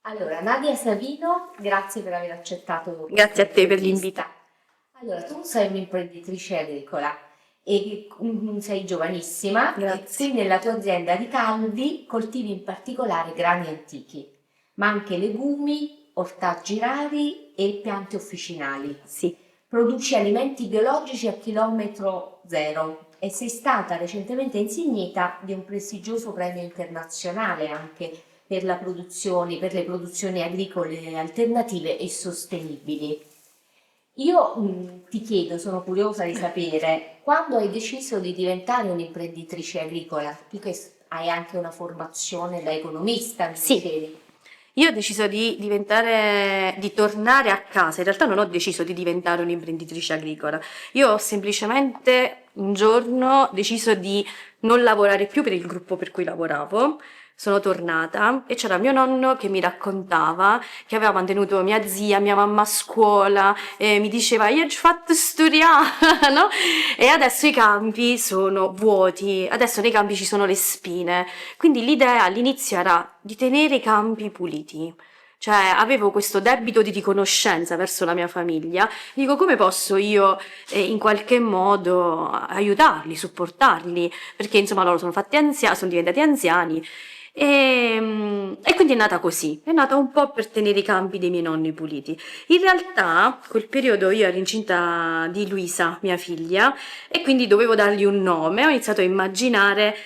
Allora, Nadia Savino, grazie per aver accettato questa Grazie a te per l'invito. intervista. Allora, tu sei un'imprenditrice agricola e sei giovanissima e Grazie. qui nella tua azienda di Calvi coltivi in particolare grani antichi, ma anche legumi, ortaggi rari e piante officinali. Sì. Produci alimenti biologici a chilometro zero e sei stata recentemente insignita di un prestigioso premio internazionale anche per le produzioni agricole alternative e sostenibili. Io ti chiedo, sono curiosa di sapere, quando hai deciso di diventare un'imprenditrice agricola, tu che hai anche una formazione da economista, mi Sì, dicevi. io ho deciso di tornare a casa. In realtà non ho deciso di diventare un'imprenditrice agricola. Io ho semplicemente un giorno deciso di non lavorare più per il gruppo per cui lavoravo. Sono tornata e c'era mio nonno che mi raccontava che aveva mantenuto mia zia, mia mamma a scuola, e mi diceva io ci ho fatto studiare, no? E adesso i campi sono vuoti, adesso nei campi ci sono le spine. Quindi l'idea all'inizio era di tenere i campi puliti. Cioè, avevo questo debito di riconoscenza verso la mia famiglia. Dico, come posso io in qualche modo aiutarli, supportarli? Perché insomma loro sono fatti anziani, sono diventati anziani. E quindi è nata così, è nata un po' per tenere i campi dei miei nonni puliti. In realtà, quel periodo io ero incinta di Luisa, mia figlia, e quindi dovevo dargli un nome. Ho iniziato a immaginare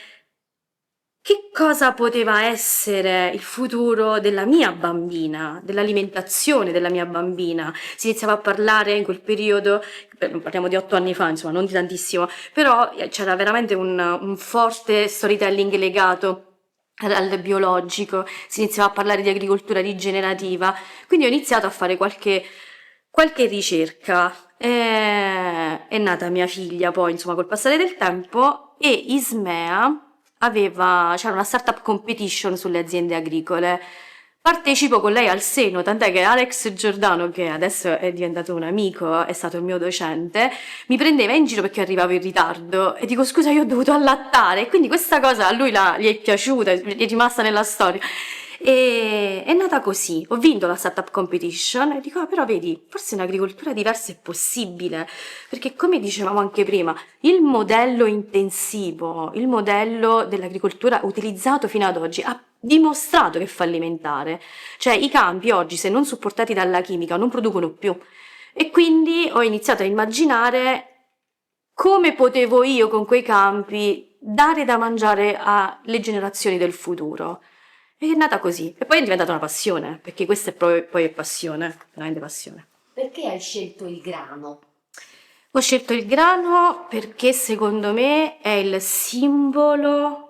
che cosa poteva essere il futuro della mia bambina, dell'alimentazione della mia bambina. Si iniziava a parlare in quel periodo, parliamo di 8 anni fa, insomma, non di tantissimo, però c'era veramente un forte storytelling legato al biologico, si iniziava a parlare di agricoltura rigenerativa, quindi ho iniziato a fare qualche ricerca. È nata mia figlia poi, insomma, col passare del tempo, e Ismea c'era una startup competition sulle aziende agricole. Partecipo con lei al seno, tant'è che Alex Giordano, che adesso è diventato un amico, è stato il mio docente, mi prendeva in giro perché arrivavo in ritardo e dico scusa, io ho dovuto allattare. E quindi questa cosa a lui gli è piaciuta, gli è rimasta nella storia. E è nata così, ho vinto la startup competition e dico, però vedi, forse un'agricoltura diversa è possibile, perché come dicevamo anche prima, il modello intensivo, il modello dell'agricoltura utilizzato fino ad oggi ha dimostrato che è fallimentare. Cioè i campi oggi, se non supportati dalla chimica, non producono più. E quindi ho iniziato a immaginare come potevo io con quei campi dare da mangiare alle generazioni del futuro. E è nata così. E poi è diventata una passione, perché questa è poi è passione, veramente passione. Perché hai scelto il grano? Ho scelto il grano perché secondo me è il simbolo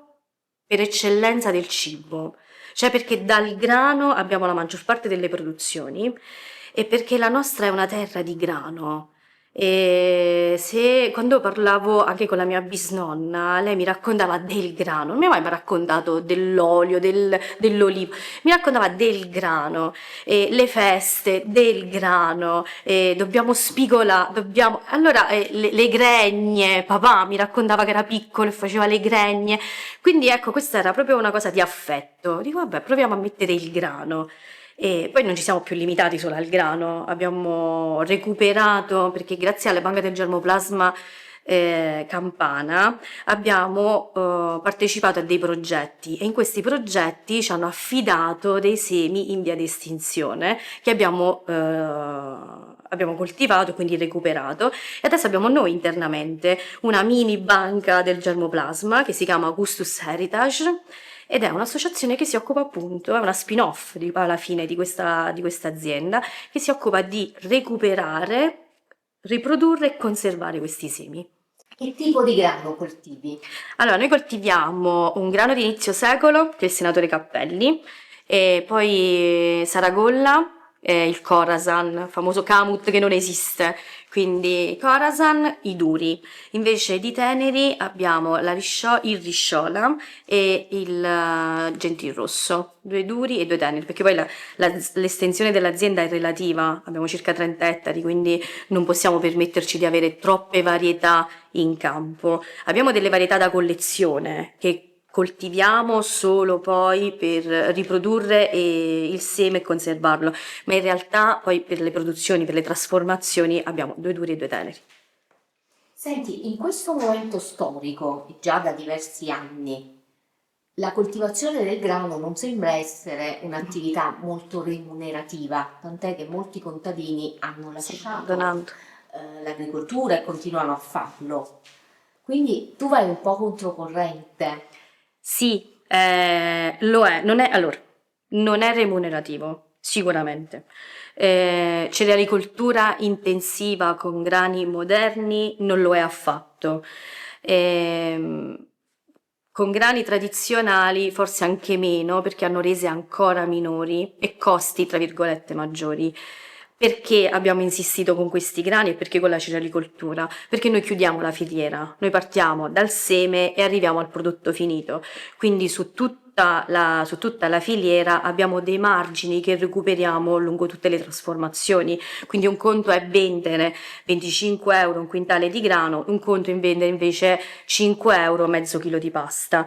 per eccellenza del cibo, cioè perché dal grano abbiamo la maggior parte delle produzioni e perché la nostra è una terra di grano. E se quando parlavo anche con la mia bisnonna, lei mi raccontava del grano, non mi ha mai raccontato dell'olio, dell'olivo, mi raccontava del grano, le feste, del grano, dobbiamo spigolare, dobbiamo... Allora, le gregne, papà mi raccontava che era piccolo e faceva le gregne, quindi ecco, questa era proprio una cosa di affetto. Dico, vabbè, proviamo a mettere il grano. E poi non ci siamo più limitati solo al grano, abbiamo recuperato, perché grazie alle banche del germoplasma Campana abbiamo partecipato a dei progetti e in questi progetti ci hanno affidato dei semi in via di estinzione che abbiamo coltivato, quindi recuperato, e adesso abbiamo noi internamente una mini banca del germoplasma che si chiama Gustus Heritage ed è un'associazione che si occupa appunto, è una spin-off alla fine di questa azienda, che si occupa di recuperare, riprodurre e conservare questi semi. Che tipo di grano coltivi? Allora, noi coltiviamo un grano di inizio secolo, che è il senatore Cappelli, e poi Saragolla, il Khorasan, famoso Kamut che non esiste, quindi Khorasan, i duri. Invece di teneri abbiamo il Risciola e il Gentilrosso, due duri e due teneri, perché poi l'estensione dell'azienda è relativa, abbiamo circa 30 ettari, quindi non possiamo permetterci di avere troppe varietà in campo. Abbiamo delle varietà da collezione che coltiviamo solo poi per riprodurre il seme e conservarlo, ma in realtà poi per le produzioni, per le trasformazioni abbiamo due duri e due teneri. Senti, in questo momento storico, già da diversi anni, la coltivazione del grano non sembra essere un'attività molto remunerativa, tant'è che molti contadini hanno lasciato Donando. l'agricoltura e continuano a farlo. Quindi tu vai un po' controcorrente. Sì, lo è. Allora, non è remunerativo, sicuramente. Cerealicoltura intensiva con grani moderni non lo è affatto. Con grani tradizionali forse anche meno, perché hanno rese ancora minori e costi, tra virgolette, maggiori. Perché abbiamo insistito con questi grani e perché con la cerealicoltura? Perché noi chiudiamo la filiera, noi partiamo dal seme e arriviamo al prodotto finito, quindi su tutta la filiera abbiamo dei margini che recuperiamo lungo tutte le trasformazioni, quindi un conto è vendere 25 euro un quintale di grano, un conto in vendere invece 5 euro mezzo chilo di pasta.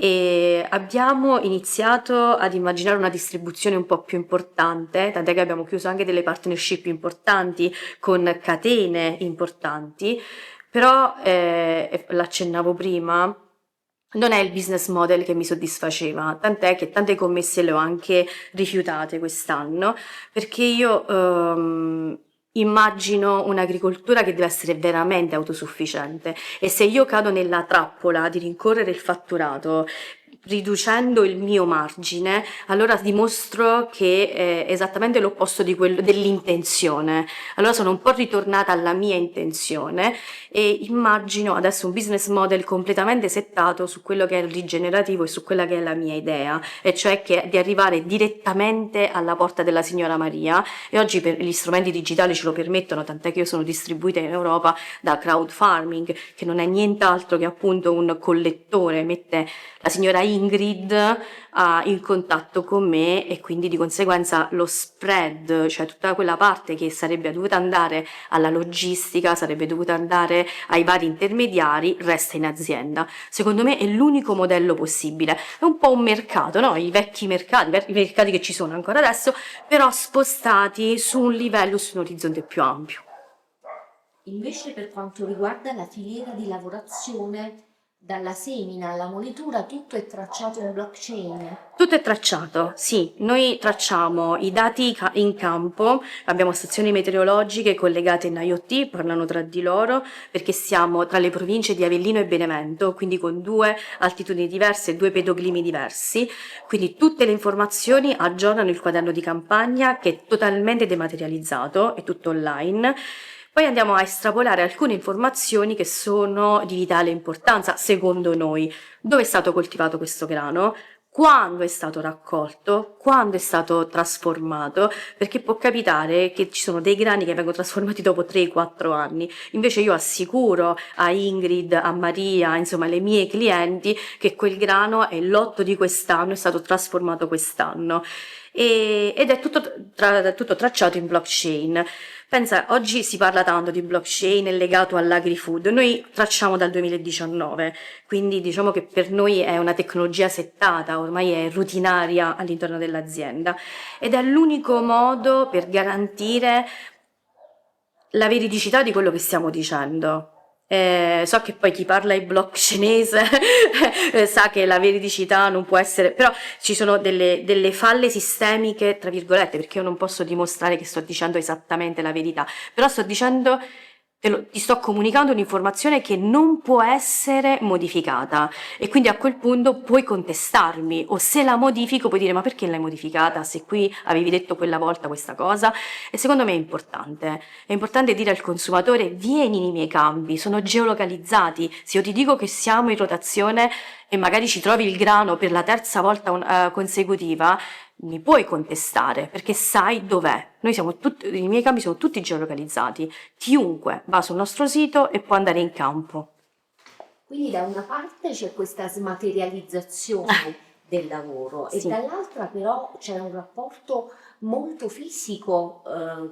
E abbiamo iniziato ad immaginare una distribuzione un po' più importante, tant'è che abbiamo chiuso anche delle partnership importanti con catene importanti, però l'accennavo prima, non è il business model che mi soddisfaceva, tant'è che tante commesse le ho anche rifiutate quest'anno, perché io immagino un'agricoltura che deve essere veramente autosufficiente e se io cado nella trappola di rincorrere il fatturato riducendo il mio margine, allora dimostro che è esattamente l'opposto di quello dell'intenzione. Allora sono un po' ritornata alla mia intenzione e immagino adesso un business model completamente settato su quello che è il rigenerativo e su quella che è la mia idea, e cioè di arrivare direttamente alla porta della signora Maria, e oggi gli strumenti digitali ce lo permettono, tant'è che io sono distribuita in Europa da crowd farming, che non è nient'altro che appunto un collettore, mette la signora Ingrid in contatto con me e quindi di conseguenza lo spread, cioè tutta quella parte che sarebbe dovuta andare alla logistica, sarebbe dovuta andare ai vari intermediari, resta in azienda. Secondo me è l'unico modello possibile. È un po' un mercato, no? I vecchi mercati, i mercati che ci sono ancora adesso, però spostati su un livello, su un orizzonte più ampio. Invece per quanto riguarda la filiera di lavorazione, dalla semina alla molitura, tutto è tracciato in blockchain. Tutto è tracciato, sì, noi tracciamo i dati in campo, abbiamo stazioni meteorologiche collegate in IoT, parlano tra di loro, perché siamo tra le province di Avellino e Benevento, quindi con due altitudini diverse e due pedoclimi diversi, quindi tutte le informazioni aggiornano il quaderno di campagna che è totalmente dematerializzato, è tutto online. Poi andiamo a estrapolare alcune informazioni che sono di vitale importanza, secondo noi. Dove è stato coltivato questo grano? Quando è stato raccolto, quando è stato trasformato, perché può capitare che ci sono dei grani che vengono trasformati dopo 3-4 anni. Invece io assicuro a Ingrid, a Maria, insomma alle mie clienti, che quel grano è l'otto di quest'anno, è stato trasformato quest'anno. Ed è tutto tracciato in blockchain. Pensa, oggi si parla tanto di blockchain è legato all'agri-food, noi tracciamo dal 2019, quindi diciamo che per noi è una tecnologia settata, ormai è rutinaria all'interno dell'azienda ed è l'unico modo per garantire la veridicità di quello che stiamo dicendo. So che poi chi parla in blockchainese sa che la veridicità non può essere, però ci sono delle falle sistemiche, tra virgolette, perché io non posso dimostrare che sto dicendo esattamente la verità, però sto dicendo, ti sto comunicando un'informazione che non può essere modificata e quindi a quel punto puoi contestarmi o se la modifico puoi dire ma perché l'hai modificata se qui avevi detto quella volta questa cosa, e secondo me è importante dire al consumatore vieni nei miei campi, sono geolocalizzati, se io ti dico che siamo in rotazione e magari ci trovi il grano per la terza volta consecutiva, mi puoi contestare perché sai dov'è. I miei campi sono tutti geolocalizzati, chiunque va sul nostro sito e può andare in campo. Quindi da una parte c'è questa smaterializzazione del lavoro e Sì. dall'altra però c'è un rapporto molto fisico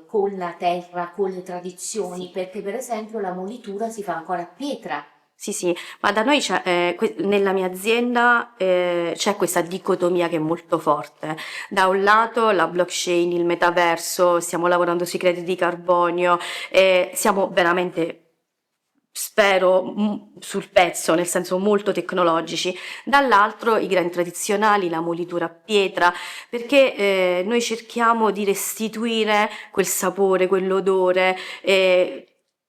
con la terra, con le tradizioni, perché per esempio la molitura si fa ancora a pietra. Sì, sì, ma da noi c'è, nella mia azienda c'è questa dicotomia che è molto forte. Da un lato la blockchain, il metaverso, stiamo lavorando sui crediti di carbonio, siamo veramente, spero, sul pezzo, nel senso molto tecnologici. Dall'altro i grani tradizionali, la molitura a pietra, perché noi cerchiamo di restituire quel sapore, quell'odore.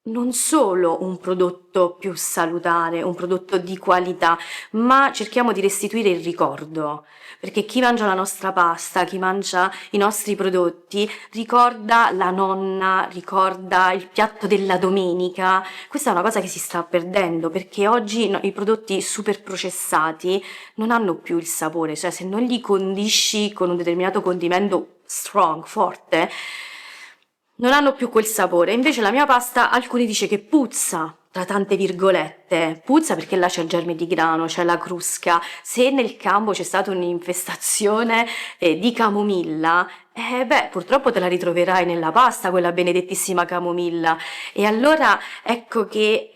Non solo un prodotto più salutare, un prodotto di qualità, ma cerchiamo di restituire il ricordo, perché chi mangia la nostra pasta, chi mangia i nostri prodotti, ricorda la nonna, ricorda il piatto della domenica. Questa è una cosa che si sta perdendo, perché oggi i prodotti super processati non hanno più il sapore, cioè se non li condisci con un determinato condimento strong, forte, non hanno più quel sapore. Invece la mia pasta, alcuni dice che puzza, tra tante virgolette, puzza perché là c'è il germe di grano, c'è la crusca. Se nel campo c'è stata un'infestazione di camomilla, purtroppo te la ritroverai nella pasta, quella benedettissima camomilla. E allora ecco che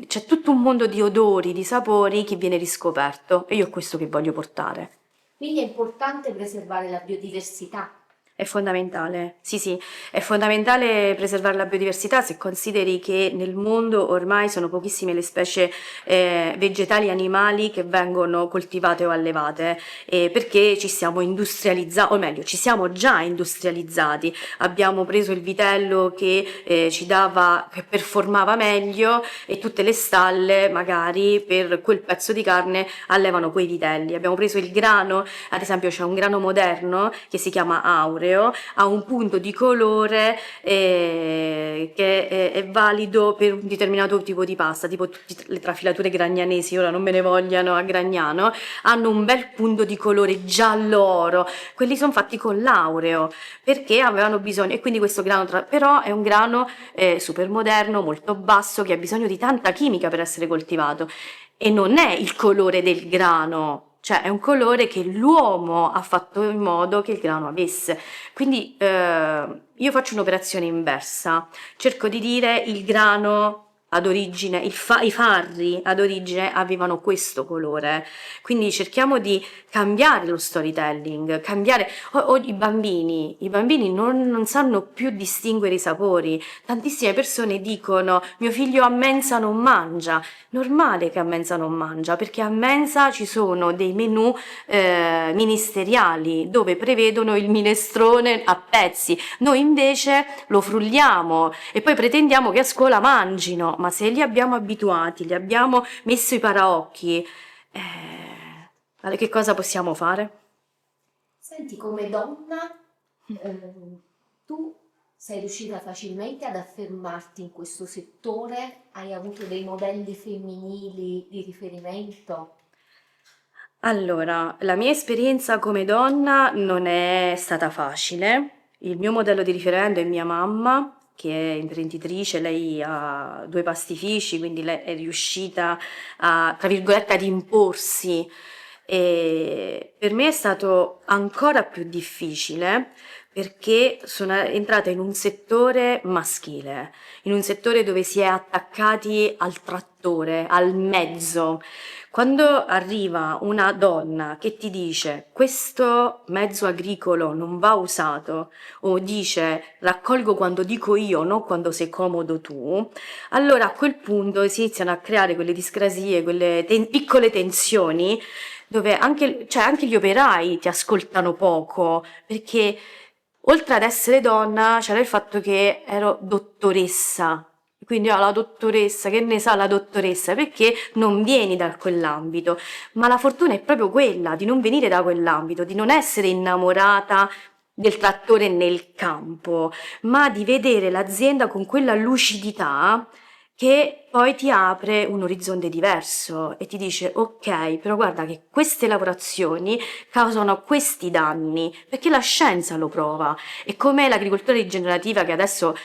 c'è tutto un mondo di odori, di sapori che viene riscoperto, e io è questo che voglio portare. Quindi è importante preservare la biodiversità. È fondamentale, sì sì, è fondamentale preservare la biodiversità se consideri che nel mondo ormai sono pochissime le specie vegetali e animali che vengono coltivate o allevate, perché ci siamo industrializzati, o meglio, ci siamo già industrializzati. Abbiamo preso il vitello che che performava meglio, e tutte le stalle magari per quel pezzo di carne allevano quei vitelli. Abbiamo preso il grano, ad esempio c'è un grano moderno che si chiama Aureo, ha un punto di colore che è valido per un determinato tipo di pasta, tipo tutte le trafilature gragnanesi, ora non me ne vogliano a Gragnano, hanno un bel punto di colore giallo oro. Quelli sono fatti con l'aureo perché avevano bisogno, e quindi questo grano però è un grano super moderno, molto basso, che ha bisogno di tanta chimica per essere coltivato, e non è il colore del grano, cioè è un colore che l'uomo ha fatto in modo che il grano avesse. Quindi io faccio un'operazione inversa, cerco di dire il grano ad origine, i farri ad origine avevano questo colore, quindi cerchiamo di cambiare lo storytelling, cambiare. I bambini non sanno più distinguere i sapori. Tantissime persone dicono mio figlio a mensa non mangia. Normale che a mensa non mangia, perché a mensa ci sono dei menù ministeriali dove prevedono il minestrone a pezzi. Noi invece lo frulliamo e poi pretendiamo che a scuola mangino, ma se li abbiamo abituati, li abbiamo messo i paraocchi, che cosa possiamo fare? Senti, come donna, tu sei riuscita facilmente ad affermarti in questo settore? Hai avuto dei modelli femminili di riferimento? Allora, la mia esperienza come donna non è stata facile. Il mio modello di riferimento è mia mamma, che è imprenditrice, lei ha due pastifici, quindi lei è riuscita a, tra virgolette, ad imporsi. E per me è stato ancora più difficile perché sono entrata in un settore maschile, in un settore dove si è attaccati al trattore, al mezzo. Quando arriva una donna che ti dice questo mezzo agricolo non va usato, o dice raccolgo quando dico io, non quando sei comodo tu, allora a quel punto si iniziano a creare quelle discrasie, quelle piccole tensioni, dove anche gli operai ti ascoltano poco, perché oltre ad essere donna c'era il fatto che ero dottoressa. Quindi la dottoressa, che ne sa la dottoressa? Perché non vieni da quell'ambito? Ma la fortuna è proprio quella, di non venire da quell'ambito, di non essere innamorata del trattore nel campo, ma di vedere l'azienda con quella lucidità che poi ti apre un orizzonte diverso e ti dice ok, però guarda che queste lavorazioni causano questi danni, perché la scienza lo prova. E come l'agricoltura rigenerativa che adesso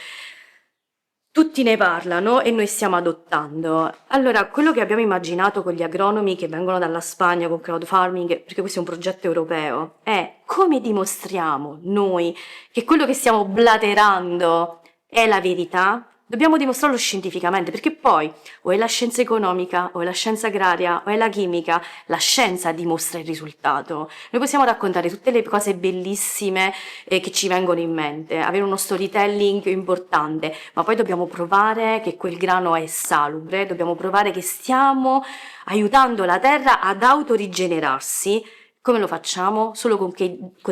tutti ne parlano e noi stiamo adottando. Allora, quello che abbiamo immaginato con gli agronomi che vengono dalla Spagna con crowd farming, perché questo è un progetto europeo, è come dimostriamo noi che quello che stiamo blaterando è la verità, Dobbiamo dimostrarlo scientificamente, perché poi o è la scienza economica, o è la scienza agraria, o è la chimica, la scienza dimostra il risultato. Noi possiamo raccontare tutte le cose bellissime che ci vengono in mente, avere uno storytelling importante, ma poi dobbiamo provare che quel grano è salubre, dobbiamo provare che stiamo aiutando la terra ad autorigenerarsi. Come lo facciamo? Solo con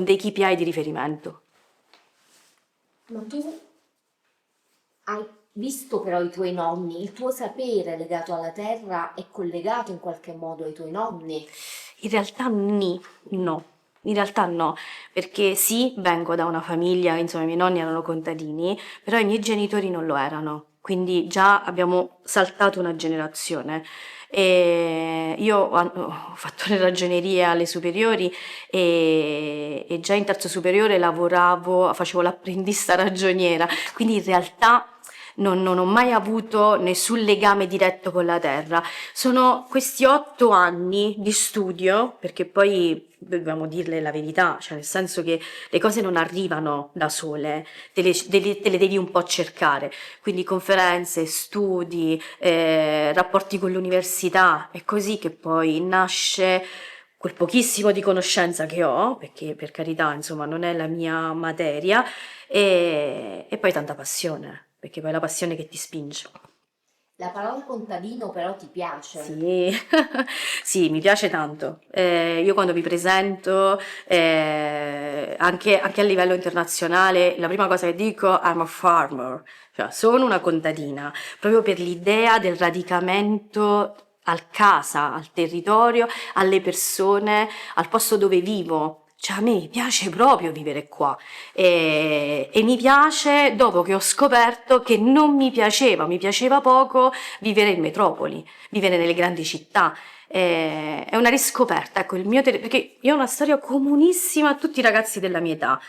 dei KPI di riferimento. Ma tu hai visto però i tuoi nonni, il tuo sapere legato alla terra è collegato in qualche modo ai tuoi nonni? In realtà no, in realtà no, perché sì, vengo da una famiglia, insomma i miei nonni erano contadini, però i miei genitori non lo erano, quindi già abbiamo saltato una generazione. E io ho fatto le ragionerie alle superiori e già in terzo superiore facevo l'apprendista ragioniera, quindi in realtà non ho mai avuto nessun legame diretto con la terra. Sono questi 8 anni di studio, perché poi dobbiamo dirle la verità, cioè nel senso che le cose non arrivano da sole, te le devi un po' cercare, quindi conferenze, studi, rapporti con l'università, è così che poi nasce quel pochissimo di conoscenza che ho, perché per carità, insomma, non è la mia materia, e poi tanta passione, perché poi è la passione che ti spinge. La parola contadino però ti piace? Sì, sì, mi piace tanto. Io quando mi presento, anche a livello internazionale, la prima cosa che dico, I'm a farmer, cioè sono una contadina, proprio per l'idea del radicamento al casa, al territorio, alle persone, al posto dove vivo. Cioè a me piace proprio vivere qua e mi piace dopo che ho scoperto che non mi piaceva poco vivere in metropoli, vivere nelle grandi città. È una riscoperta, ecco, perché io ho una storia comunissima a tutti i ragazzi della mia età.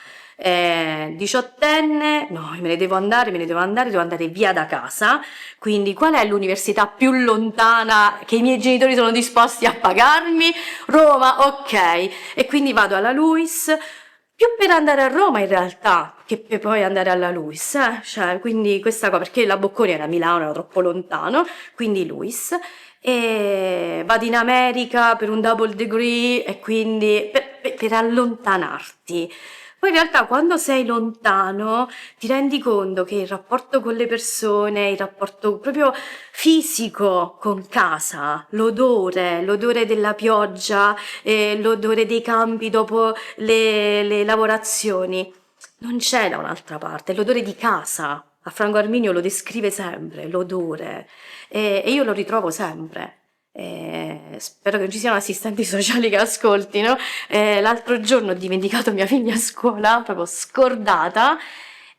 18enne, no, devo andare via da casa. Quindi, qual è l'università più lontana che i miei genitori sono disposti a pagarmi? Roma, ok. E quindi vado alla LUIS, più per andare a Roma in realtà che per poi andare alla LUIS, cioè, quindi questa cosa, perché la Bocconi era a Milano, era troppo lontano, quindi LUIS, e vado in America per un double degree e quindi per allontanarti. Poi in realtà quando sei lontano ti rendi conto che il rapporto con le persone, il rapporto proprio fisico con casa, l'odore della pioggia, l'odore dei campi dopo le lavorazioni, non c'è da un'altra parte, l'odore di casa. A Franco Arminio lo descrive sempre, l'odore, e io lo ritrovo sempre. Spero che non ci siano assistenti sociali che ascoltino. L'altro giorno ho dimenticato mia figlia a scuola, proprio scordata,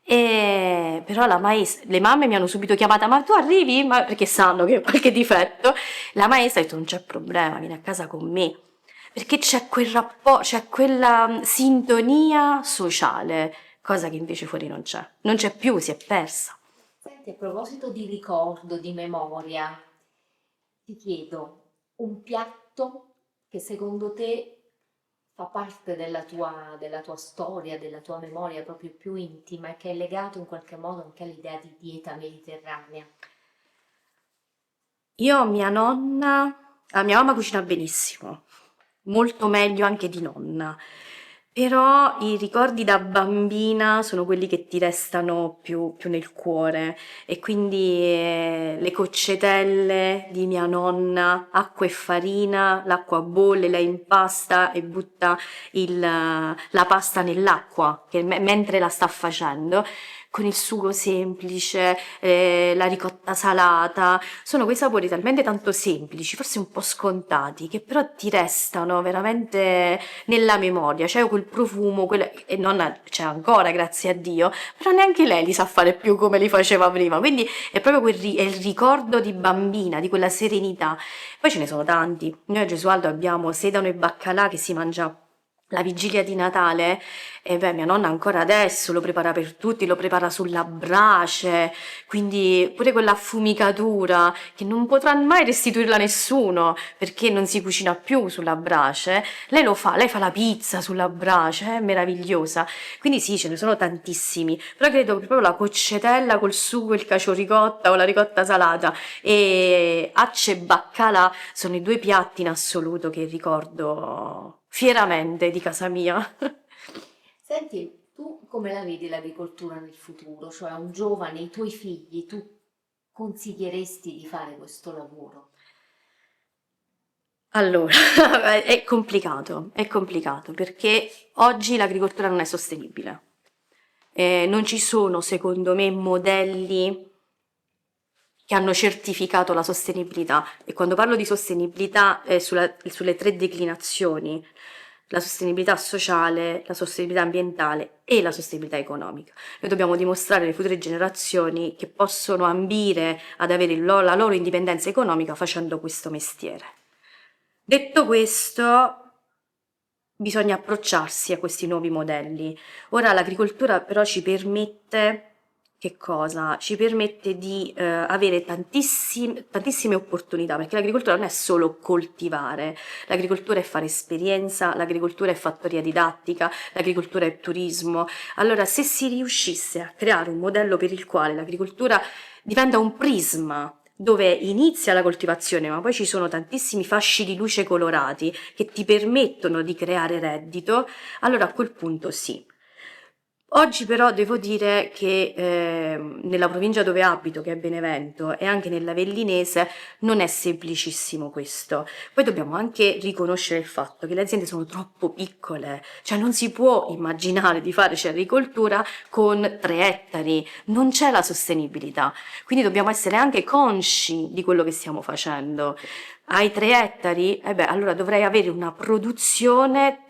però le mamme mi hanno subito chiamata, ma tu arrivi? Perché sanno che ho qualche difetto. La maestra ha detto non c'è problema, vieni a casa con me. Perché c'è quel rapporto, c'è quella sintonia sociale, cosa che invece fuori non c'è. Non c'è più, si è persa. Senti, a proposito di ricordo, di memoria, ti chiedo un piatto che secondo te fa parte della tua storia, della tua memoria proprio più intima e che è legato in qualche modo anche all'idea di dieta mediterranea. Mia mamma cucina benissimo, molto meglio anche di nonna, però i ricordi da bambina sono quelli che ti restano più nel cuore e quindi le coccetelle di mia nonna, acqua e farina, l'acqua bolle, lei impasta e butta la pasta nell'acqua mentre la sta facendo. Con il sugo semplice, la ricotta salata, sono quei sapori talmente tanto semplici, forse un po' scontati, che però ti restano veramente nella memoria. C'è quel profumo, e nonna c'è ancora, grazie a Dio, però neanche lei li sa fare più come li faceva prima. Quindi è proprio è il ricordo di bambina, di quella serenità. Poi ce ne sono tanti. Noi a Gesualdo abbiamo sedano e baccalà che si mangia la vigilia di Natale, e beh, mia nonna ancora adesso lo prepara per tutti, lo prepara sulla brace, quindi pure quella affumicatura che non potrà mai restituirla nessuno perché non si cucina più sulla brace, lei fa la pizza sulla brace, è meravigliosa. Quindi sì, ce ne sono tantissimi, però credo che proprio la coccetella col sugo, il cacio ricotta o la ricotta salata e acce e baccalà sono i due piatti in assoluto che ricordo fieramente di casa mia. Senti, tu come la vedi l'agricoltura nel futuro? Cioè un giovane, i tuoi figli, tu consiglieresti di fare questo lavoro? Allora, è complicato perché oggi l'agricoltura non è sostenibile. Non ci sono, secondo me, modelli che hanno certificato la sostenibilità. E quando parlo di sostenibilità è sulle tre declinazioni: la sostenibilità sociale, la sostenibilità ambientale e la sostenibilità economica. Noi dobbiamo dimostrare alle future generazioni che possono ambire ad avere la loro indipendenza economica facendo questo mestiere. Detto questo, bisogna approcciarsi a questi nuovi modelli. Ora l'agricoltura però ci permette che cosa? Ci permette di avere tantissime opportunità, perché l'agricoltura non è solo coltivare, l'agricoltura è fare esperienza, l'agricoltura è fattoria didattica, l'agricoltura è turismo. Allora, se si riuscisse a creare un modello per il quale l'agricoltura diventa un prisma dove inizia la coltivazione, ma poi ci sono tantissimi fasci di luce colorati che ti permettono di creare reddito, allora a quel punto sì. Oggi però devo dire che nella provincia dove abito, che è Benevento, e anche nell'Avellinese, non è semplicissimo questo. Poi dobbiamo anche riconoscere il fatto che le aziende sono troppo piccole, cioè non si può immaginare di fare agricoltura con 3 ettari, non c'è la sostenibilità. Quindi dobbiamo essere anche consci di quello che stiamo facendo. Hai 3 ettari? Allora dovrei avere una produzione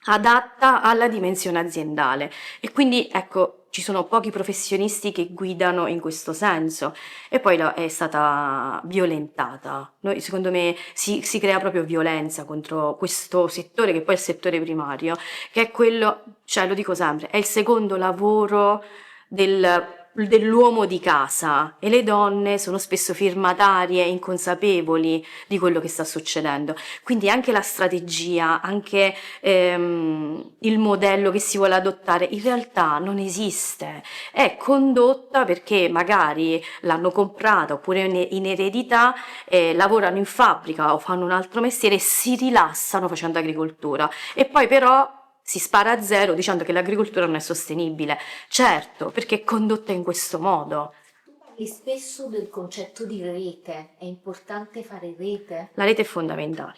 adatta alla dimensione aziendale e quindi ecco ci sono pochi professionisti che guidano in questo senso e poi è stata violentata. Secondo me si crea proprio violenza contro questo settore che poi è il settore primario, che è quello, cioè lo dico sempre, è il secondo lavoro dell'uomo di casa e le donne sono spesso firmatarie e inconsapevoli di quello che sta succedendo. Quindi anche la strategia, anche il modello che si vuole adottare in realtà non esiste, è condotta perché magari l'hanno comprata oppure in eredità, lavorano in fabbrica o fanno un altro mestiere e si rilassano facendo agricoltura e poi però si spara a zero dicendo che l'agricoltura non è sostenibile. Certo, perché è condotta in questo modo. Tu parli spesso del concetto di rete, è importante fare rete? La rete è fondamentale.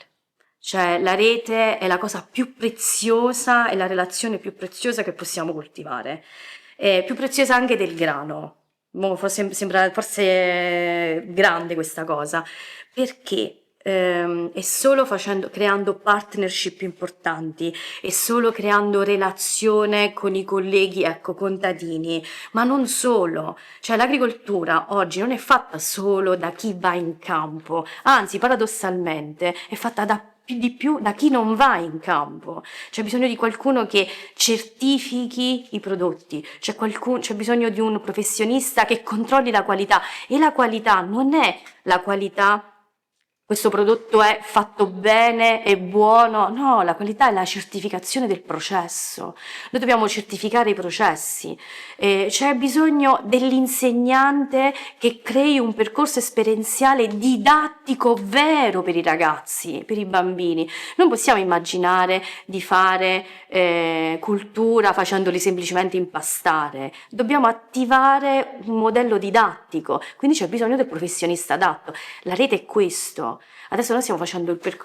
Cioè la rete è la cosa più preziosa, è la relazione più preziosa che possiamo coltivare. È più preziosa anche del grano. Sembra forse grande questa cosa, perché è solo creando partnership importanti, è solo creando relazione con i colleghi, ecco, contadini, ma non solo. Cioè l'agricoltura oggi non è fatta solo da chi va in campo, anzi paradossalmente è fatta di più da chi non va in campo. C'è bisogno di qualcuno che certifichi i prodotti, c'è bisogno di un professionista che controlli la qualità e la qualità non è la qualità. Questo prodotto è fatto bene, è buono. No, la qualità è la certificazione del processo. Noi dobbiamo certificare i processi. C'è bisogno dell'insegnante che crei un percorso esperienziale didattico vero per i ragazzi, per i bambini. Non possiamo immaginare di fare cultura facendoli semplicemente impastare. Dobbiamo attivare un modello didattico, quindi c'è bisogno del professionista adatto. La rete è questo. Adesso noi stiamo facendo un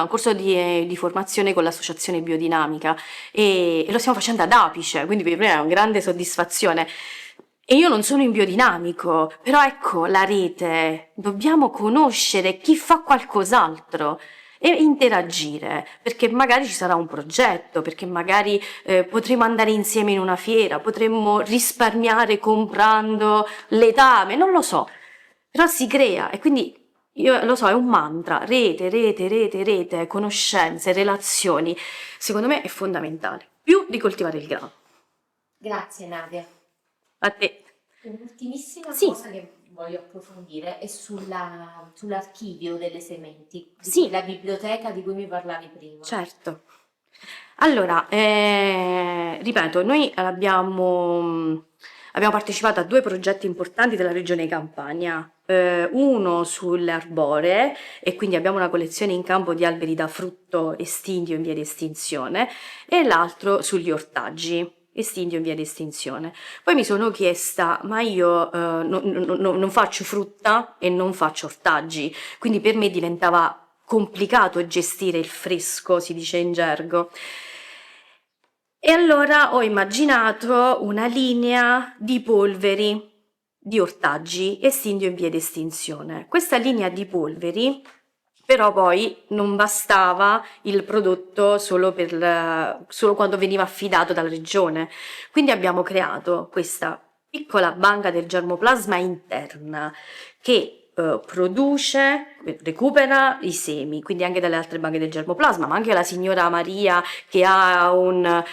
corso di formazione con l'associazione biodinamica e lo stiamo facendo ad apice, quindi per me è una grande soddisfazione. E io non sono in biodinamico, però ecco la rete, dobbiamo conoscere chi fa qualcos'altro e interagire, perché magari ci sarà un progetto, perché magari potremo andare insieme in una fiera, potremmo risparmiare comprando letame, non lo so, però si crea e quindi io lo so, è un mantra, rete, rete, rete, rete, conoscenze, relazioni, secondo me è fondamentale, più di coltivare il grano. Grazie Nadia. A te. Un'ultimissima Sì, cosa che voglio approfondire è sull'archivio delle sementi, di sì, la biblioteca di cui mi parlavi prima. certo. Allora, ripeto, noi abbiamo partecipato a due progetti importanti della regione Campania, uno sulle arboree e quindi abbiamo una collezione in campo di alberi da frutto estinti o in via di estinzione e l'altro sugli ortaggi estinti o in via di estinzione. Poi mi sono chiesta, ma io non faccio frutta e non faccio ortaggi, quindi per me diventava complicato gestire il fresco, si dice in gergo. E allora ho immaginato una linea di polveri di ortaggi estinti o in via di estinzione. Questa linea di polveri però poi non bastava il prodotto solo quando veniva affidato dalla regione. Quindi abbiamo creato questa piccola banca del germoplasma interna che produce, recupera i semi, quindi anche dalle altre banche del germoplasma, ma anche la signora Maria che ha un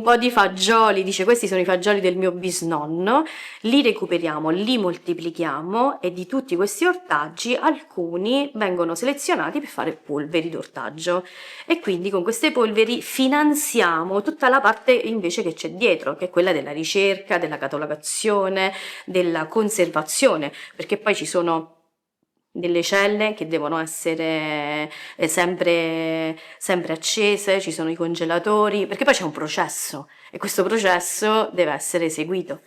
po' di fagioli, dice questi sono i fagioli del mio bisnonno, li recuperiamo, li moltiplichiamo e di tutti questi ortaggi alcuni vengono selezionati per fare polveri d'ortaggio e quindi con queste polveri finanziamo tutta la parte invece che c'è dietro, che è quella della ricerca, della catalogazione, della conservazione, perché poi ci sono delle celle che devono essere sempre accese, ci sono i congelatori, perché poi c'è un processo e questo processo deve essere eseguito.